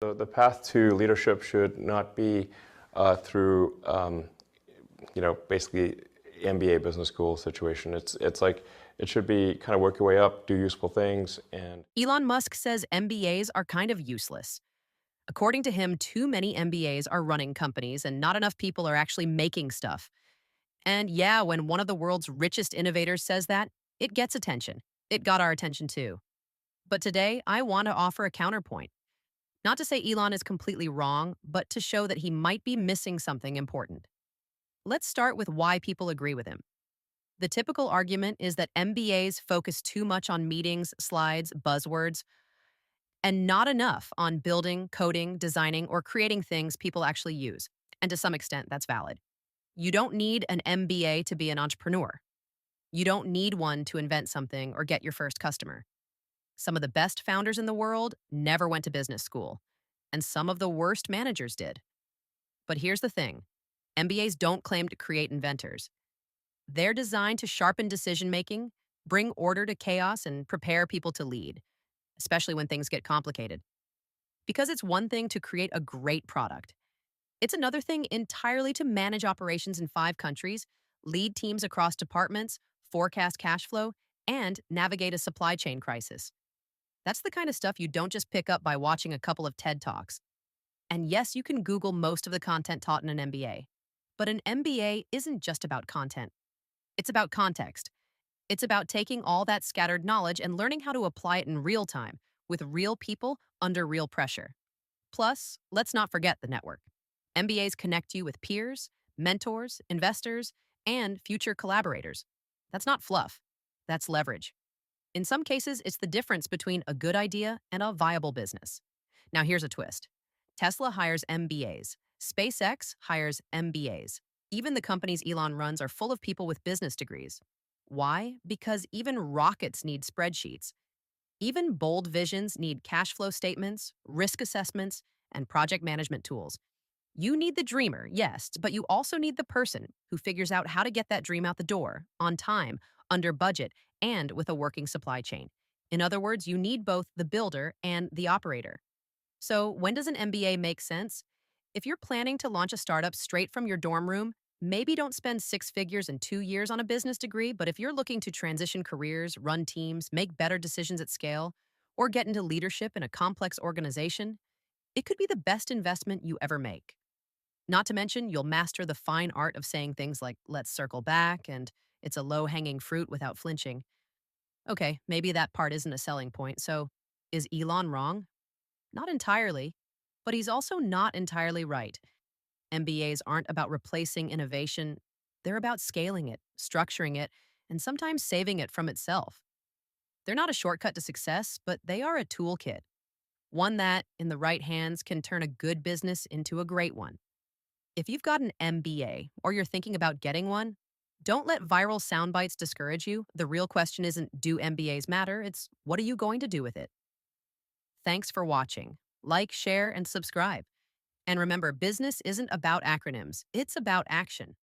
The path to leadership should not be through, basically MBA business school situation. It's like it should be kind of work your way up, do useful things, and Elon Musk says MBAs are kind of useless. According to him, too many MBAs are running companies and not enough people are actually making stuff. And yeah, when one of the world's richest innovators says that, it gets attention. It got our attention too. But today, I want to offer a counterpoint. Not to say Elon is completely wrong, but to show that he might be missing something important. Let's start with why people agree with him. The typical argument is that MBAs focus too much on meetings, slides, buzzwords, and not enough on building, coding, designing, or creating things people actually use. And to some extent, that's valid. You don't need an MBA to be an entrepreneur. You don't need one to invent something or get your first customer. Some of the best founders in the world never went to business school, and some of the worst managers did. But here's the thing, MBAs don't claim to create inventors. They're designed to sharpen decision making, bring order to chaos, and prepare people to lead, especially when things get complicated. Because it's one thing to create a great product, it's another thing entirely to manage operations in 5 countries, lead teams across departments, forecast cash flow, and navigate a supply chain crisis. That's the kind of stuff you don't just pick up by watching a couple of TED Talks. And yes, you can Google most of the content taught in an MBA. But an MBA isn't just about content. It's about context. It's about taking all that scattered knowledge and learning how to apply it in real time, with real people under real pressure. Plus, let's not forget the network. MBAs connect you with peers, mentors, investors, and future collaborators. That's not fluff. That's leverage. In some cases, it's the difference between a good idea and a viable business. Now, here's a twist. Tesla hires MBAs. SpaceX hires MBAs. Even the companies Elon runs are full of people with business degrees. Why? Because even rockets need spreadsheets. Even bold visions need cash flow statements, risk assessments, and project management tools. You need the dreamer, yes, but you also need the person who figures out how to get that dream out the door, on time, under budget, and with a working supply chain. In other words, you need both the builder and the operator. So, when does an MBA make sense? If you're planning to launch a startup straight from your dorm room, maybe don't spend 6 figures in 2 years on a business degree, but if you're looking to transition careers, run teams, make better decisions at scale, or get into leadership in a complex organization, it could be the best investment you ever make. Not to mention, you'll master the fine art of saying things like, let's circle back, and it's a low hanging fruit without flinching. Okay, maybe that part isn't a selling point, so is Elon wrong? Not entirely, but he's also not entirely right. MBAs aren't about replacing innovation, they're about scaling it, structuring it, and sometimes saving it from itself. They're not a shortcut to success, but they are a toolkit, one that, in the right hands, can turn a good business into a great one. If you've got an MBA or you're thinking about getting one, don't let viral sound bites discourage you. The real question isn't, do MBAs matter? It's, what are you going to do with it? Thanks for watching. Like, share, and subscribe. And remember, business isn't about acronyms, it's about action.